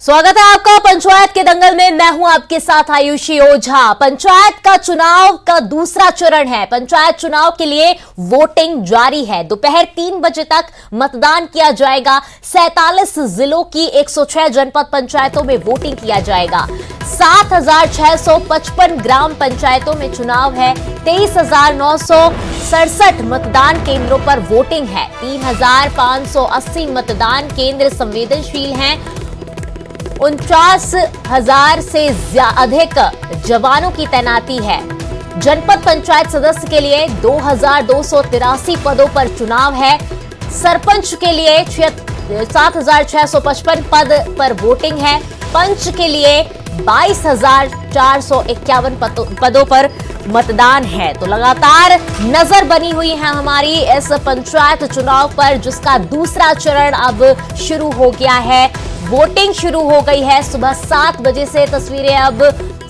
स्वागत है आपका पंचायत के दंगल में। मैं हूं आपके साथ आयुषी ओझा। पंचायत का चुनाव का दूसरा चरण है। पंचायत चुनाव के लिए वोटिंग जारी है। दोपहर 3 बजे तक मतदान किया जाएगा। 47 जिलों की 106 जनपद पंचायतों में वोटिंग किया जाएगा। 7,655 ग्राम पंचायतों में चुनाव है। 23,967 मतदान केंद्रों पर वोटिंग है। 3,580 मतदान केंद्र संवेदनशील हैं। 49,000 से अधिक जवानों की तैनाती है। जनपद पंचायत सदस्य के लिए 2,283 पदों पर चुनाव है। सरपंच के लिए 7,655 पद पर वोटिंग है। पंच के लिए 22,451 पदों पर मतदान है। तो लगातार नजर बनी हुई है हमारी इस पंचायत चुनाव पर, जिसका दूसरा चरण अब शुरू हो गया है। वोटिंग शुरू हो गई है। सुबह 7 बजे से तस्वीरें अब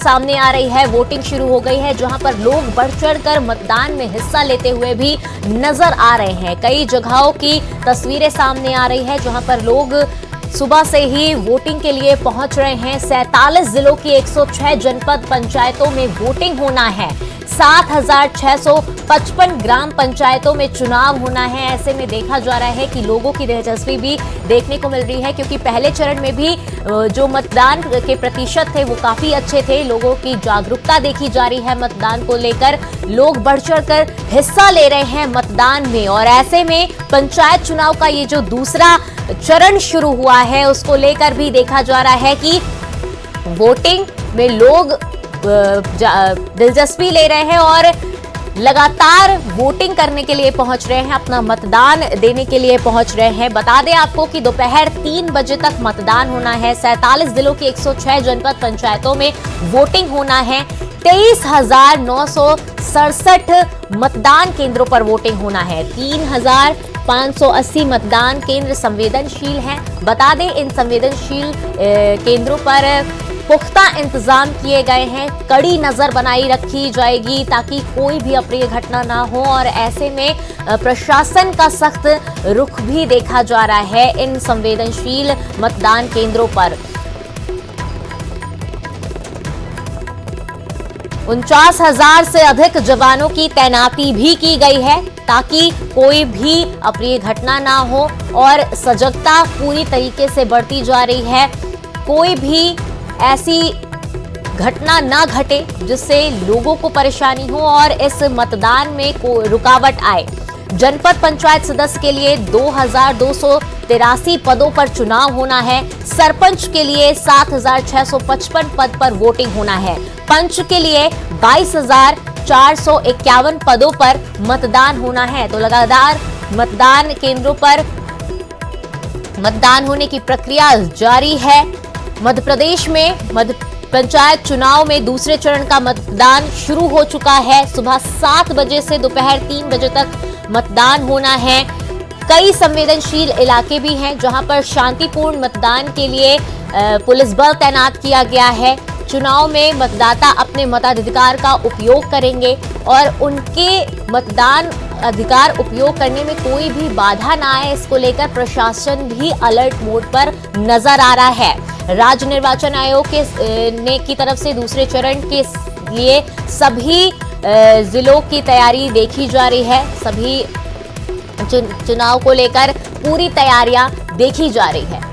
सामने आ रही है। वोटिंग शुरू हो गई है, जहां पर लोग बढ़ चढ़कर मतदान में हिस्सा लेते हुए भी नजर आ रहे हैं। कई जगहों की तस्वीरें सामने आ रही है, जहां पर लोग सुबह से ही वोटिंग के लिए पहुंच रहे हैं। 47 जिलों की 106 जनपद पंचायतों में वोटिंग होना है। 7,655 ग्राम पंचायतों में चुनाव होना है। ऐसे में देखा जा रहा है कि लोगों की दिलचस्पी भी देखने को मिल रही है, क्योंकि पहले चरण में भी जो मतदान के प्रतिशत थे वो काफी अच्छे थे। लोगों की जागरूकता देखी जा रही है मतदान को लेकर। लोग बढ़ चढ़कर हिस्सा ले रहे हैं मतदान में, और ऐसे में पंचायत चुनाव का ये जो दूसरा चरण शुरू हुआ है, उसको लेकर भी देखा जा रहा है कि वोटिंग में लोग दिलचस्पी ले रहे हैं और लगातार वोटिंग करने के लिए पहुंच रहे हैं, अपना मतदान देने के लिए पहुंच रहे हैं। बता दें आपको कि दोपहर 3 बजे तक मतदान होना है। 47 जिलों की 106 जनपद पंचायतों में वोटिंग होना है। 23,967 मतदान केंद्रों पर वोटिंग होना है। 3,580 मतदान केंद्र संवेदनशील हैं। बता दें इन संवेदनशील केंद्रों पर पुख्ता इंतजाम किए गए हैं। कड़ी नजर बनाई रखी जाएगी ताकि कोई भी अप्रिय घटना ना हो, और ऐसे में प्रशासन का सख्त रुख भी देखा जा रहा है इन संवेदनशील मतदान केंद्रों पर। 49,000 से अधिक जवानों की तैनाती भी की गई है ताकि कोई भी अप्रिय घटना ना हो, और सजगता पूरी तरीके से बढ़ती जा रही है। कोई भी ऐसी घटना ना घटे जिससे लोगों को परेशानी हो और इस मतदान में रुकावट आए। जनपद पंचायत सदस्य के लिए 2,283 पदों पर चुनाव होना है। सरपंच के लिए 7,655 पद पर वोटिंग होना है। पंच के लिए 22,451 पदों पर मतदान होना है। तो लगातार मतदान केंद्रों पर मतदान होने की प्रक्रिया जारी है। मध्य प्रदेश में पंचायत चुनाव में दूसरे चरण का मतदान शुरू हो चुका है। सुबह 7 बजे से दोपहर 3 बजे तक मतदान होना है। कई संवेदनशील इलाके भी हैं जहां पर शांतिपूर्ण मतदान के लिए पुलिस बल तैनात किया गया है। चुनाव में मतदाता अपने मताधिकार का उपयोग करेंगे, और उनके मतदान अधिकार उपयोग करने में कोई भी बाधा ना आए, इसको लेकर प्रशासन भी अलर्ट मोड पर नजर आ रहा है। राज्य निर्वाचन आयोग की तरफ से दूसरे चरण के लिए सभी जिलों की तैयारी देखी जा रही है। सभी चुनाव को लेकर पूरी तैयारियां देखी जा रही है।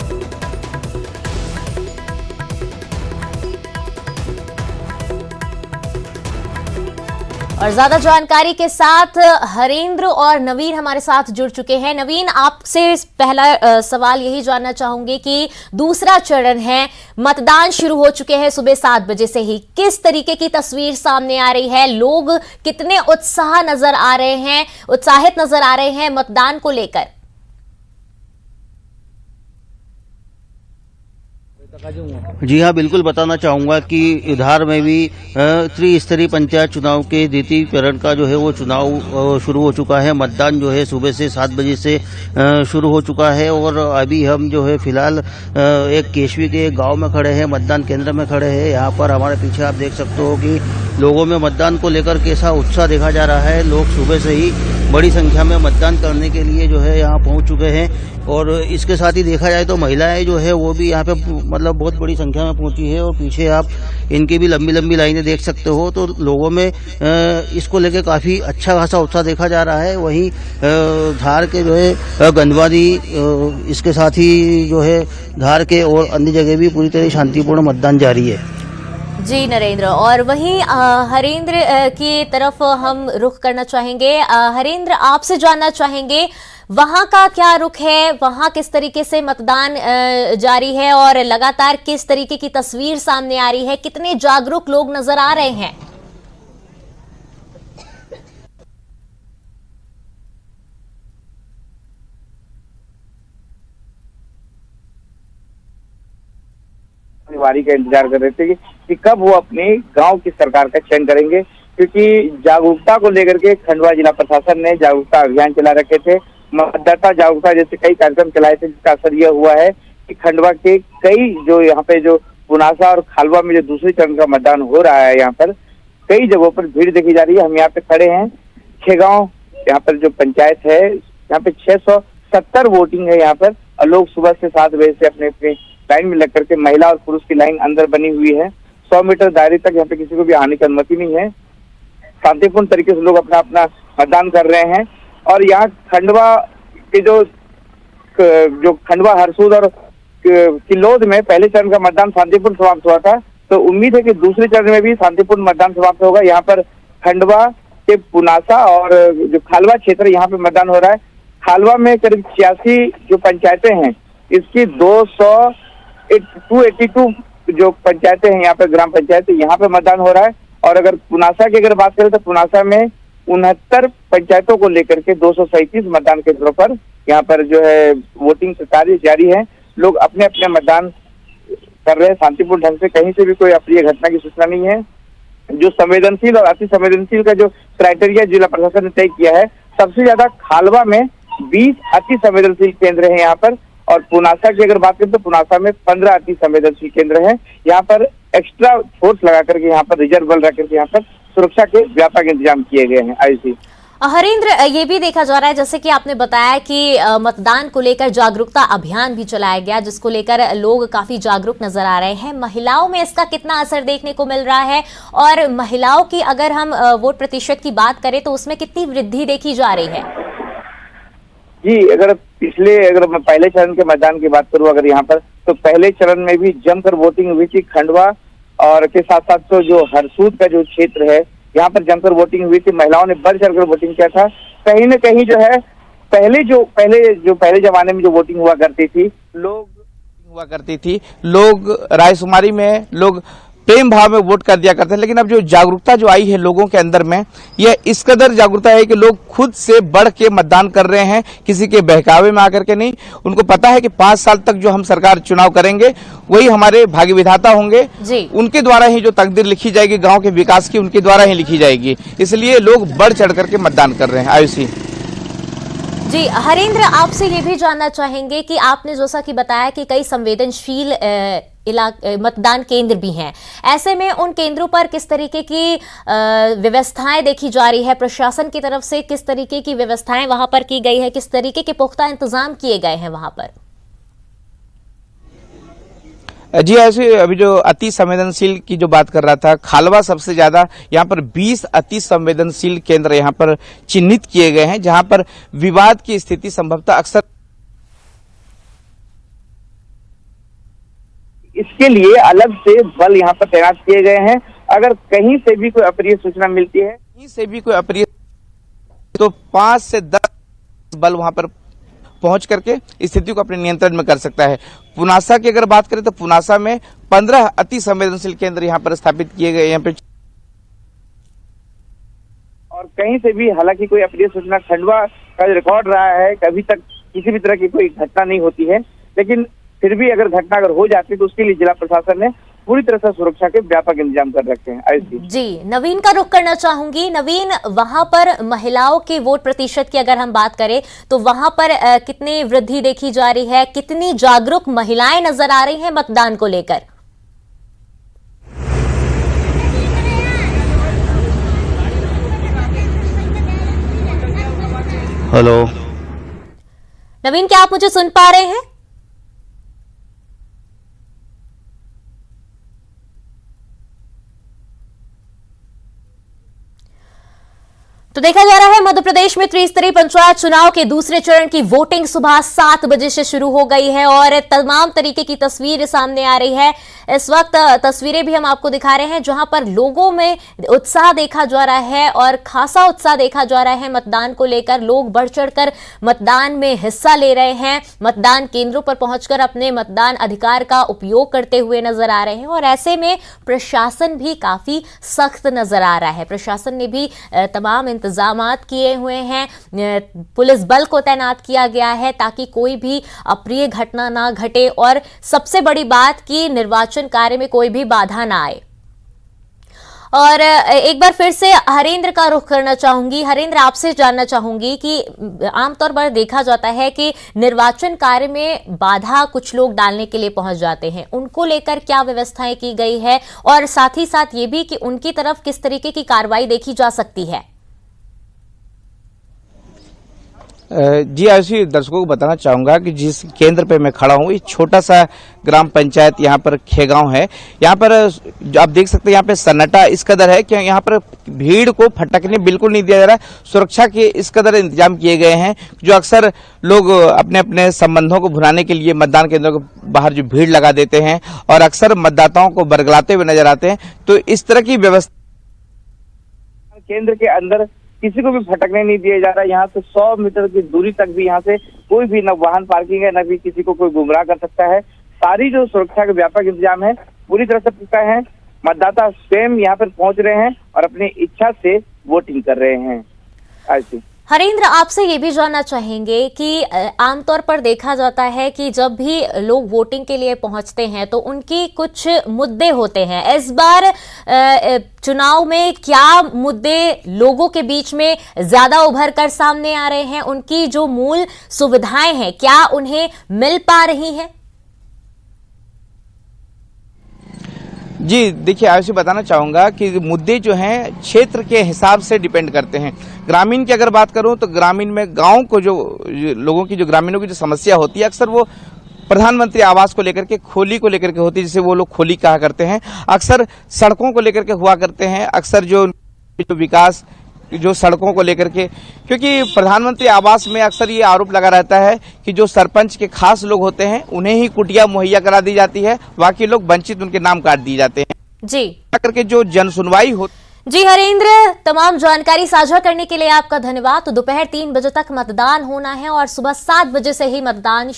और ज्यादा जानकारी के साथ हरेंद्र और नवीन हमारे साथ जुड़ चुके हैं। नवीन, आपसे पहला सवाल यही जानना चाहूंगी कि दूसरा चरण है, मतदान शुरू हो चुके हैं सुबह 7 बजे से ही। किस तरीके की तस्वीर सामने आ रही है? लोग कितने उत्साहित नजर आ रहे हैं मतदान को लेकर? जी हाँ, बिल्कुल बताना चाहूँगा कि इधर में भी त्रिस्तरीय पंचायत चुनाव के द्वितीय चरण का जो है वो चुनाव शुरू हो चुका है। मतदान जो है सुबह से 7 बजे से शुरू हो चुका है, और अभी हम जो है फिलहाल एक केशवी के गांव में खड़े हैं, मतदान केंद्र में खड़े हैं। यहाँ पर हमारे पीछे आप देख सकते हो कि लोगों में मतदान को लेकर कैसा उत्साह देखा जा रहा है। लोग सुबह से ही बड़ी संख्या में मतदान करने के लिए जो है यहाँ पहुंच चुके हैं और इसके साथ ही देखा जाए तो महिलाएं जो है वो भी यहाँ पे मतलब बहुत बड़ी संख्या में पहुंची है और पीछे आप इनकी भी लंबी लंबी लाइनें देख सकते हो। तो लोगों में इसको लेकर काफी अच्छा खासा उत्साह देखा जा रहा है। वहीं धार के जो है गंधवादी इसके साथ ही जो है धार के और अन्य जगह भी पूरी तरह शांतिपूर्ण मतदान जारी है। जी नरेंद्र, और वहीं हरेंद्र की तरफ हम रुख करना चाहेंगे। हरेंद्र, आपसे जानना चाहेंगे वहां का क्या रुख है, वहां किस तरीके से मतदान जारी है और लगातार किस तरीके की तस्वीर सामने आ रही है, कितने जागरूक लोग नजर आ रहे हैं? बारी का इंतजार कर रहे थे कि कब वो अपने गांव की सरकार का चयन करेंगे, क्योंकि जागरूकता को लेकर के खंडवा जिला प्रशासन ने जागरूकता अभियान चला रखे थे। मतदाता जागरूकता जैसे कई कार्यक्रम चलाए थे, जिसका असर यह हुआ है कि खंडवा के कई जो यहाँ पे जो पुनासा और खालवा में जो दूसरे चरण का मतदान हो रहा है, यहाँ पर कई जगहों पर भीड़ देखी जा रही है। हम यहाँ पे खड़े हैं खेगांव, यहाँ पर जो पंचायत है, यहाँ पे 670 वोटिंग है यहाँ पर, और लोग सुबह से 7 बजे से अपने अपने लाइन में लग करके महिला और पुरुष की लाइन अंदर बनी हुई है। 100 मीटर दायरे तक यहाँ पे किसी को भी आने की अनुमति नहीं है। शांतिपूर्ण तरीके से लोग अपना अपना मतदान कर रहे हैं। और यहाँ खंडवा के जो खंडवा हरसूद और किलोद में पहले चरण का मतदान शांतिपूर्ण समाप्त हुआ था, तो उम्मीद है कि दूसरे चरण में भी शांतिपूर्ण मतदान समाप्त होगा। यहाँ पर खंडवा के पुनासा और जो खालवा क्षेत्र यहाँ पे मतदान हो रहा है। खालवा में करीब 86 जो पंचायतें हैं, इसकी 282 जो पंचायतें हैं, यहाँ पे ग्राम पंचायत, यहाँ पे मतदान हो रहा है। और अगर पुनासा की अगर बात करें तो पुनासा में 69 पंचायतों को लेकर के 237 मतदान केंद्रों पर यहाँ पर जो है वोटिंग का कार्य जारी है। लोग अपने अपने मतदान कर रहे हैं शांतिपूर्ण ढंग से, कहीं से भी कोई अप्रिय घटना की सूचना नहीं है। जो संवेदनशील और अति संवेदनशील का जो क्राइटेरिया जिला प्रशासन ने तय किया है, सबसे ज्यादा खालवा में 20 अति संवेदनशील केंद्र हैं यहाँ पर, और पुनासा की अगर बात करें तो पुनासा में 15 अति संवेदनशील केंद्र हैं। यहाँ पर एक्स्ट्रा फोर्स लगा करके, यहाँ पर रिजर्व बल रख करके यहाँ पर सुरक्षा के व्यापक इंतजाम किए गए हैं। आयुषी, हरेंद्र, ये भी देखा जा रहा है जैसे कि आपने बताया कि मतदान को लेकर जागरूकता अभियान भी चलाया गया, जिसको लेकर लोग काफी जागरूक नजर आ रहे हैं। महिलाओं में इसका कितना असर देखने को मिल रहा है, और महिलाओं की अगर हम वोट प्रतिशत की बात करें तो उसमें कितनी वृद्धि देखी जा रही है? जी, अगर मैं पहले चरण के मतदान की बात करूं अगर यहाँ पर, तो पहले चरण में भी जमकर वोटिंग हुई थी। खंडवा और के साथ साथ तो जो हरसूद का जो क्षेत्र है, यहाँ पर जमकर वोटिंग हुई थी। महिलाओं ने बढ़ चढ़कर वोटिंग किया था। कहीं न कहीं जो है पहले जमाने में जो वोटिंग हुआ करती थी, लोग रायशुमारी में लोग प्रेम भाव में वोट कर दिया करते हैं। लेकिन अब जो जागरूकता जो आई है लोगों के अंदर में, यह इस कदर जागरूकता है कि लोग खुद से बढ़ के मतदान कर रहे हैं, किसी के बहकावे में आकर के नहीं। उनको पता है कि 5 साल तक जो हम सरकार चुनाव करेंगे वही हमारे भाग्य विधाता होंगे, उनके द्वारा ही जो तकदीर लिखी जाएगी गांव के विकास की, उनके द्वारा ही लिखी जाएगी। इसलिए लोग बढ़ चढ़ करके मतदान कर रहे हैं। आयुषी जी, हरेंद्र, आपसे ये भी जानना चाहेंगे कि आपने जैसा कि बताया कि कई संवेदनशील मतदान केंद्र भी हैं, ऐसे में उन केंद्रों पर किस तरीके की व्यवस्थाएं देखी जा रही है? प्रशासन की तरफ से किस तरीके की व्यवस्थाएं वहां पर की गई है, किस तरीके के पुख्ता इंतजाम किए गए हैं वहां पर? जी, ऐसे अभी जो अति संवेदनशील की जो बात कर रहा था, खालवा सबसे ज्यादा, यहाँ पर 20 अति संवेदनशील केंद्र यहाँ पर चिन्हित किए गए हैं, जहां पर विवाद की स्थिति संभवतः अक्सर। इसके लिए अलग से बल यहाँ पर तैनात किए गए हैं। अगर कहीं से भी कोई अप्रिय सूचना मिलती है, तो 5 से 10 बल वहां पर पहुंच करके स्थिति को अपने नियंत्रण में कर सकता है। पुनासा की अगर बात करें तो पुनासा में 15 अति संवेदनशील केंद्र यहाँ पर स्थापित किए गए यहाँ पे, और कहीं से भी हालांकि कोई अप्रिय सूचना खंडवा का रिकॉर्ड रहा है, कभी तक किसी भी तरह की कोई घटना नहीं होती है। लेकिन फिर भी अगर घटना हो जाती है तो उसके लिए जिला प्रशासन ने पूरी तरह से सुरक्षा के व्यापक इंतजाम कर रखे हैं। जी, नवीन का रुख करना चाहूंगी। नवीन, वहां पर महिलाओं के वोट प्रतिशत की अगर हम बात करें तो वहां पर कितनी वृद्धि देखी जा रही है, कितनी जागरूक महिलाएं नजर आ रही हैं मतदान को लेकर? हेलो। नवीन, क्या आप मुझे सुन पा रहे हैं? तो देखा जा रहा है मध्य प्रदेश में त्रिस्तरीय पंचायत चुनाव के दूसरे चरण की वोटिंग सुबह 7 बजे से शुरू हो गई है और तमाम तरीके की तस्वीर सामने आ रही है। इस वक्त तस्वीरें भी हम आपको दिखा रहे हैं जहां पर लोगों में उत्साह देखा जा रहा है और खासा उत्साह देखा जा रहा है मतदान को लेकर। लोग बढ़ चढ़कर मतदान में हिस्सा ले रहे हैं, मतदान केंद्रों पर पहुंचकर अपने मतदान अधिकार का उपयोग करते हुए नजर आ रहे हैं और ऐसे में प्रशासन भी काफी सख्त नजर आ रहा है। प्रशासन ने भी तमाम इंतजामात किए हुए हैं, पुलिस बल को तैनात किया गया है ताकि कोई भी अप्रिय घटना ना घटे और सबसे बड़ी बात कि निर्वाचन कार्य में कोई भी बाधा ना आए। और एक बार फिर से हरेंद्र का रुख करना चाहूंगी। हरेंद्र, आपसे जानना चाहूंगी कि आमतौर पर देखा जाता है कि निर्वाचन कार्य में बाधा कुछ लोग डालने के लिए पहुंच जाते हैं, उनको लेकर क्या व्यवस्थाएं की गई है और साथ ही साथ ये भी कि उनकी तरफ किस तरीके की कार्रवाई देखी जा सकती है? जी, ऐसी दर्शकों को बताना चाहूंगा कि जिस केंद्र पे मैं खड़ा हूँ, ये छोटा सा ग्राम पंचायत यहाँ पर खेगांव है। यहाँ पर आप देख सकते हैं यहाँ पे सन्नाटा इस कदर है कि यहाँ पर भीड़ को फटकने बिल्कुल नहीं दिया जा रहा है। सुरक्षा के इस कदर इंतजाम किए गए हैं जो अक्सर लोग अपने अपने संबंधों को भुनाने के लिए मतदान केंद्रों के बाहर जो भीड़ लगा देते हैं और अक्सर मतदाताओं को बरगलाते हुए नजर आते हैं। तो इस तरह की व्यवस्था केंद्र के अंदर किसी को भी भटकने नहीं दिया जा रहा है। यहाँ से 100 मीटर की दूरी तक भी यहाँ से कोई भी न वाहन पार्किंग है, न भी किसी को कोई गुमराह कर सकता है। सारी जो सुरक्षा के व्यापक इंतजाम है पूरी तरह से पुख्ता है। मतदाता स्वयं यहाँ पर पहुंच रहे हैं और अपनी इच्छा से वोटिंग कर रहे हैं। ऐसी हरेंद्र, आपसे ये भी जानना चाहेंगे कि आमतौर पर देखा जाता है कि जब भी लोग वोटिंग के लिए पहुंचते हैं तो उनकी कुछ मुद्दे होते हैं। इस बार चुनाव में क्या मुद्दे लोगों के बीच में ज्यादा उभर कर सामने आ रहे हैं? उनकी जो मूल सुविधाएं हैं क्या उन्हें मिल पा रही हैं? जी देखिए, आपसे बताना चाहूंगा कि मुद्दे जो हैं क्षेत्र के हिसाब से डिपेंड करते हैं। ग्रामीण की अगर बात करूं तो ग्रामीण में गांव को जो लोगों की जो ग्रामीणों की जो समस्या होती है अक्सर वो प्रधानमंत्री आवास को लेकर के, खोली को लेकर के होती है, जिसे वो लोग खोली कहा करते हैं। अक्सर सड़कों को लेकर के हुआ करते हैं, अक्सर जो विकास जो सड़कों को लेकर के, क्योंकि प्रधानमंत्री आवास में अक्सर ये आरोप लगा रहता है कि जो सरपंच के खास लोग होते हैं उन्हें ही कुटिया मुहैया करा दी जाती है, बाकी लोग वंचित उनके नाम काट दिए जाते हैं। जी करके जो जन सुनवाई हो। जी हरेंद्र, तमाम जानकारी साझा करने के लिए आपका धन्यवाद। तो दोपहर 3 बजे तक मतदान होना है और सुबह 7 बजे से ही मतदान